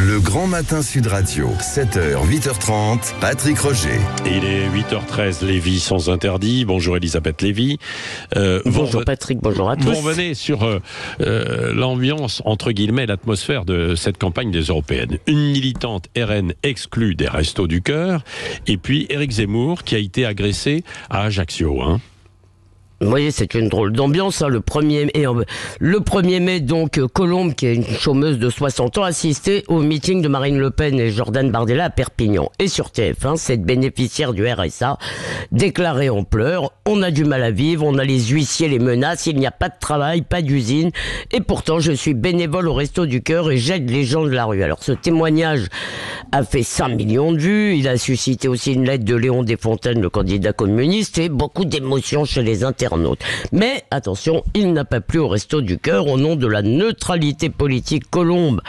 Le Grand Matin Sud Radio, 7h, 8h30, Patrick Roger. Il est 8h13, Lévy sans interdit. Bonjour Elisabeth Lévy. Bonjour Patrick, bonjour à tous. Vous revenez sur l'ambiance, entre guillemets, l'atmosphère de cette campagne des Européennes. Une militante RN exclue des Restos du Cœur, et puis Éric Zemmour qui a été agressé à Ajaccio. Vous voyez, c'est une drôle d'ambiance. Le 1er mai, donc, Colombe, qui est une chômeuse de 60 ans, assistait au meeting de Marine Le Pen et Jordan Bardella à Perpignan. Et sur TF1, cette bénéficiaire du RSA déclarait en pleurs: on a du mal à vivre, on a les huissiers, les menaces, il n'y a pas de travail, pas d'usine. Et pourtant, je suis bénévole au Resto du Cœur et j'aide les gens de la rue. Alors, ce témoignage a fait 5 millions de vues. Il a suscité aussi une lettre de Léon Desfontaines, le candidat communiste, et beaucoup d'émotions chez les internautes. Mais attention, il n'a pas plu au Resto du Cœur. Au nom de la neutralité politique, Colombe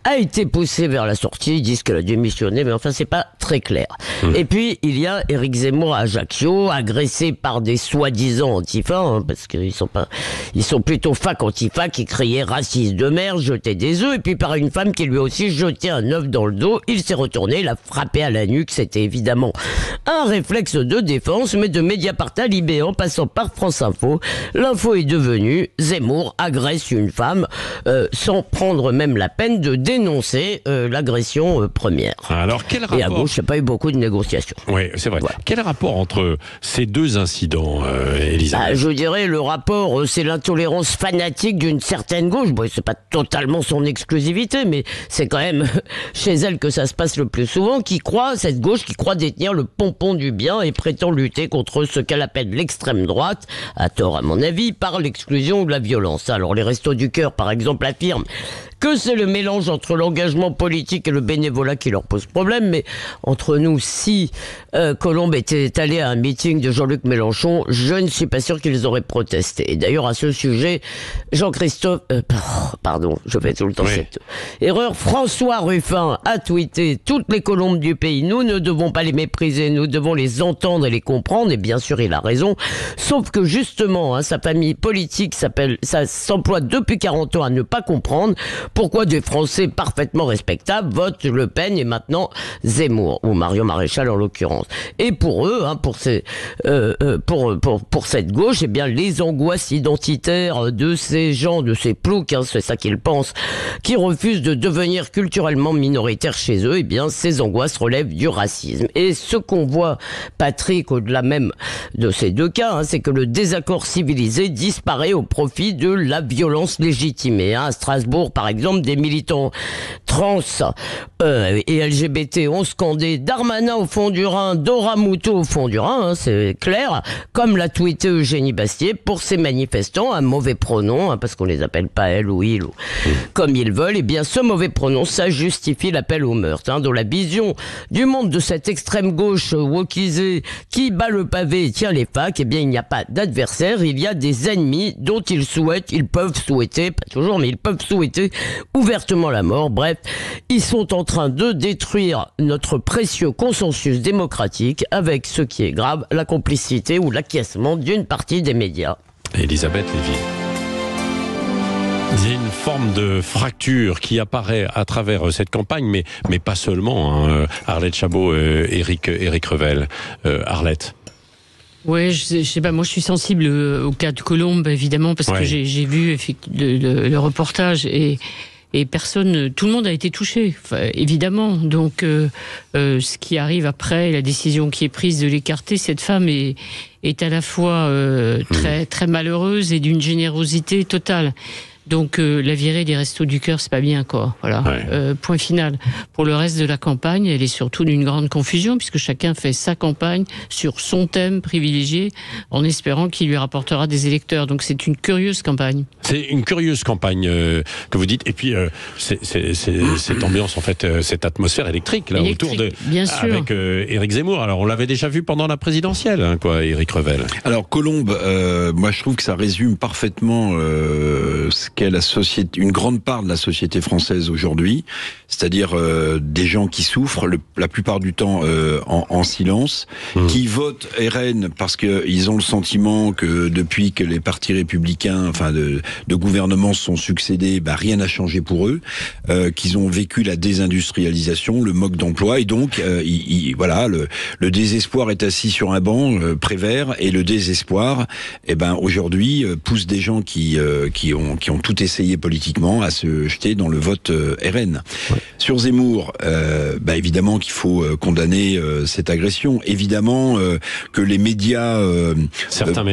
a été poussée vers la sortie. Ils disent qu'elle a démissionné, mais enfin c'est pas très clair. Et puis il y a Éric Zemmour à Ajaccio, agressé par des soi-disant antifa, parce qu'ils sont plutôt fac antifa, qui criaient raciste de merde, jetaient des œufs, et puis par une femme qui lui a aussi jeté un œuf dans le dos. Il s'est retourné, l'a frappé à la nuque. C'était évidemment un réflexe de défense, mais de Mediapart à Libé, en passant par France Info, l'info est devenue: Zemmour agresse une femme, sans prendre même la peine de dénoncer l'agression première. Alors quel rapport... Et à gauche, il n'y a pas eu beaucoup de négociations. Oui, c'est vrai. Voilà. Quel rapport entre ces deux incidents, Elisabeth? Je dirais, le rapport, c'est l'intolérance fanatique d'une certaine gauche. Bon, c'est pas totalement son exclusivité, mais c'est quand même chez elle que ça se passe le plus souvent, cette gauche qui croit détenir le pompon du bien et prétend lutter contre ce qu'elle appelle l'extrême droite, à tort à mon avis, par l'exclusion ou la violence. Alors les Restos du Cœur, par exemple, affirment que c'est le mélange entre l'engagement politique et le bénévolat qui leur pose problème, mais entre nous, si Colombe était allé à un meeting de Jean-Luc Mélenchon, je ne suis pas sûr qu'ils auraient protesté. Et d'ailleurs, à ce sujet, pardon, je fais tout le temps cette erreur, François Ruffin a tweeté: toutes les Colombes du pays, nous ne devons pas les mépriser, nous devons les entendre et les comprendre. Et bien sûr, il a raison, sauf que justement, sa famille politique ça s'emploie depuis 40 ans à ne pas comprendre pourquoi des Français parfaitement respectables votent Le Pen et maintenant Zemmour, ou Marion Maréchal en l'occurrence. Et pour eux, pour cette gauche, eh bien, les angoisses identitaires de ces gens, de ces ploucs, c'est ça qu'ils pensent, qui refusent de devenir culturellement minoritaires chez eux, eh bien, ces angoisses relèvent du racisme. Et ce qu'on voit, Patrick, au-delà même de ces deux cas, c'est que le désaccord civilisé disparaît au profit de la violence légitimée. À Strasbourg, par exemple, des militants trans et LGBT ont scandé Darmanin au fond du Rhin, Dora Muto au fond du Rhin, c'est clair, comme l'a tweeté Eugénie Bastier. Pour ces manifestants, un mauvais pronom, parce qu'on les appelle pas elle ou il, ou comme ils veulent, et bien ce mauvais pronom, ça justifie l'appel au meurtre. Dans la vision du monde de cette extrême gauche wokisée qui bat le pavé et tient les facs, eh bien il n'y a pas d'adversaire, il y a des ennemis dont ils peuvent souhaiter, pas toujours, mais ils peuvent souhaiter ouvertement la mort. Bref, ils sont en train de détruire notre précieux consensus démocratique avec, ce qui est grave, la complicité ou l'acquiescement d'une partie des médias. Elisabeth Lévy. Il y a une forme de fracture qui apparaît à travers cette campagne, mais pas seulement. Arlette Chabot, Éric Revel. Arlette. Oui, je sais pas, moi je suis sensible au cas de Colombe, évidemment, parce que j'ai vu le reportage et personne, tout le monde a été touché, évidemment. Donc, ce qui arrive après, la décision qui est prise de l'écarter, cette femme est à la fois très, très malheureuse et d'une générosité totale. Donc la virée des Restos du Cœur, c'est pas bien, quoi. Voilà. Point final. Pour le reste de la campagne, elle est surtout d'une grande confusion, puisque chacun fait sa campagne sur son thème privilégié, en espérant qu'il lui rapportera des électeurs. Donc c'est une curieuse campagne. C'est une curieuse campagne que vous dites. Et puis cette ambiance, en fait, cette atmosphère électrique là autour de, bien sûr, avec Éric Zemmour. Alors on l'avait déjà vu pendant la présidentielle, Éric Revel. Alors Colombe, moi je trouve que ça résume parfaitement ce qu'est la société, une grande part de la société française aujourd'hui, c'est-à-dire des gens qui souffrent la plupart du temps en silence, qui votent RN parce qu'ils ont le sentiment que depuis que les partis républicains, enfin de gouvernements se sont succédés, rien n'a changé pour eux, qu'ils ont vécu la désindustrialisation, le manque d'emploi, et donc voilà, le désespoir est assis sur un banc Prévert, et le désespoir, aujourd'hui pousse des gens qui ont tout essayé politiquement à se jeter dans le vote RN. Ouais. Sur Zemmour, évidemment qu'il faut condamner cette agression. Évidemment que les médias certains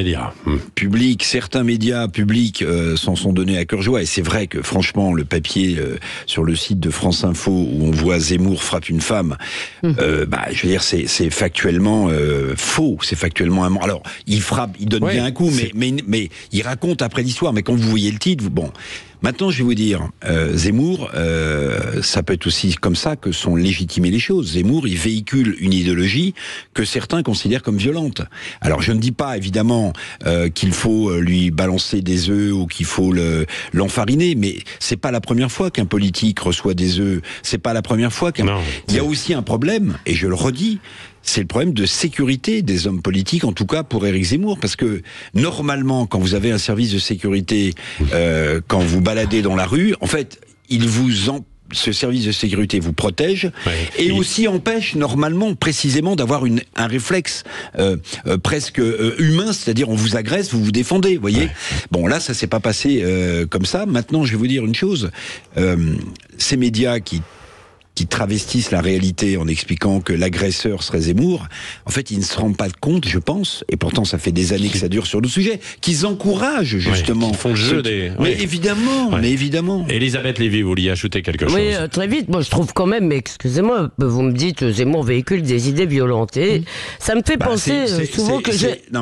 médias publics s'en sont donnés à cœur joie. Et c'est vrai que franchement, le papier sur le site de France Info où on voit Zemmour frappe une femme, je veux dire, c'est factuellement faux. C'est factuellement un... Alors, il frappe, il donne bien un coup, mais il raconte après l'histoire. Mais quand vous voyez le titre, bon... Maintenant, je vais vous dire, Zemmour, ça peut être aussi comme ça que sont légitimées les choses. Zemmour, il véhicule une idéologie que certains considèrent comme violente. Alors, je ne dis pas, évidemment, qu'il faut lui balancer des œufs ou qu'il faut l'enfariner, mais c'est pas la première fois qu'un politique reçoit des œufs. C'est pas la première fois qu'un... Il y a aussi un problème, et je le redis, c'est le problème de sécurité des hommes politiques, en tout cas pour Éric Zemmour, parce que normalement, quand vous avez un service de sécurité, quand vous baladez dans la rue, en fait, ce service de sécurité vous protège et aussi empêche normalement, précisément, d'avoir un réflexe presque humain, c'est-à-dire on vous agresse, vous vous défendez, vous voyez. Bon, là, ça s'est pas passé comme ça. Maintenant, je vais vous dire une chose. Ces médias qui travestissent la réalité en expliquant que l'agresseur serait Zemmour, en fait, ils ne se rendent pas compte, je pense, et pourtant ça fait des années que ça dure sur le sujet, qu'ils encouragent justement. Ils font le jeu des... Mais évidemment. Elisabeth Lévy, vous vouliez ajouter quelque chose? Oui, très vite. Moi, je trouve quand même, excusez-moi, vous me dites Zemmour véhicule des idées violentes. Et ça me fait penser souvent que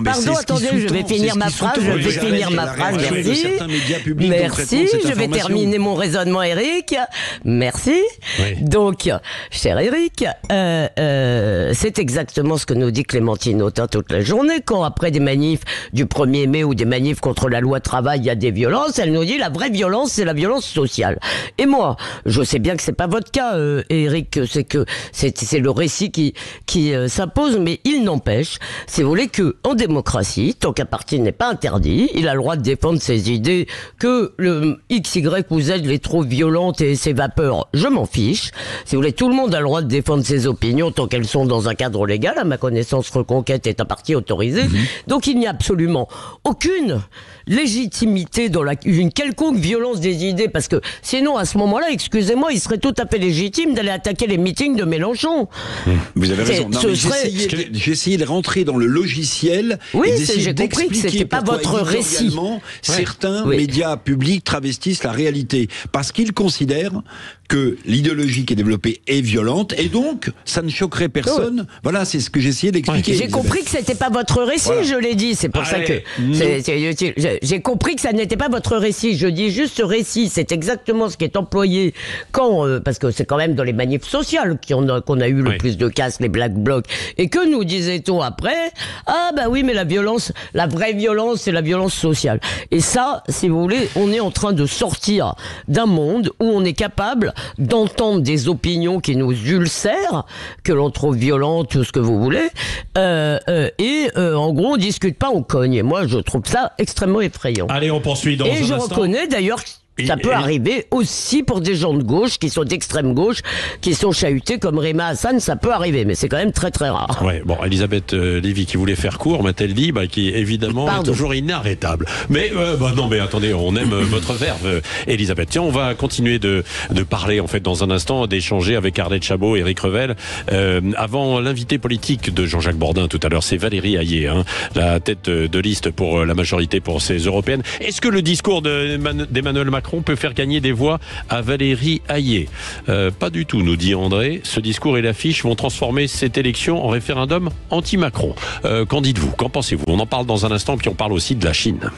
Pardon, attendez, je vais finir ma phrase. Merci, je vais terminer mon raisonnement, Eric. Merci. Donc, cher Eric, c'est exactement ce que nous dit Clémentine Autain toute la journée, quand après des manifs du 1er mai ou des manifs contre la loi travail, il y a des violences, elle nous dit la vraie violence, c'est la violence sociale. Et moi, je sais bien que c'est pas votre cas, Eric, c'est le récit qui s'impose, mais il n'empêche, si vous voulez, que en démocratie, tant qu'un parti n'est pas interdit, il a le droit de défendre ses idées, que le X, Y ou Z les trouve violentes et ses vapeurs, je m'en fiche. Si vous voulez, tout le monde a le droit de défendre ses opinions tant qu'elles sont dans un cadre légal. À ma connaissance, Reconquête est un parti autorisé. Donc il n'y a absolument aucune légitimité dans une quelconque violence des idées, parce que sinon, à ce moment-là, excusez-moi, il serait tout à fait légitime d'aller attaquer les meetings de Mélenchon. Vous avez raison. J'ai essayé de rentrer dans le logiciel et d'essayer d'expliquer pas votre récit. Certains médias publics travestissent la réalité parce qu'ils considèrent que l'idéologie qui est développée est violente et donc ça ne choquerait personne. Voilà, c'est ce que j'ai essayé d'expliquer. J'ai compris que c'était pas votre récit, je l'ai dit. C'est pour ça que j'ai compris que ça n'était pas votre récit. Je dis juste récit. C'est exactement ce qui est employé parce que c'est quand même dans les manifs sociales qu'on a eu le plus de casse, les Black Blocs. Et que nous disait-on après? Ah bah oui, mais la violence, la vraie violence, c'est la violence sociale. Et ça, si vous voulez, on est en train de sortir d'un monde où on est capable d'entendre des opinions qui nous ulcèrent, que l'on trouve violentes, tout ce que vous voulez, en gros, on discute pas, on cogne. Et moi, je trouve ça extrêmement effrayant. Allez, on poursuit dans un instant. Et je reconnais d'ailleurs... Ça peut arriver aussi pour des gens de gauche, qui sont d'extrême gauche, qui sont chahutés comme Rima Hassan, ça peut arriver, mais c'est quand même très très rare. Ouais, bon, Elisabeth Lévy qui voulait faire court, m'a-t-elle dit, qui évidemment est toujours inarrêtable. Mais non, mais attendez, on aime votre verve, Elisabeth. Tiens, on va continuer de parler en fait dans un instant, d'échanger avec Arlette Chabot et Éric Revel. Avant l'invité politique de Jean-Jacques Bourdin tout à l'heure, c'est Valérie Hayé, la tête de liste pour la majorité pour ces européennes. Est-ce que le discours d'Emmanuel Macron peut faire gagner des voix à Valérie Hayé? Pas du tout, nous dit André. Ce discours et l'affiche vont transformer cette élection en référendum anti-Macron. Qu'en dites-vous? Qu'en pensez-vous? On en parle dans un instant, puis on parle aussi de la Chine.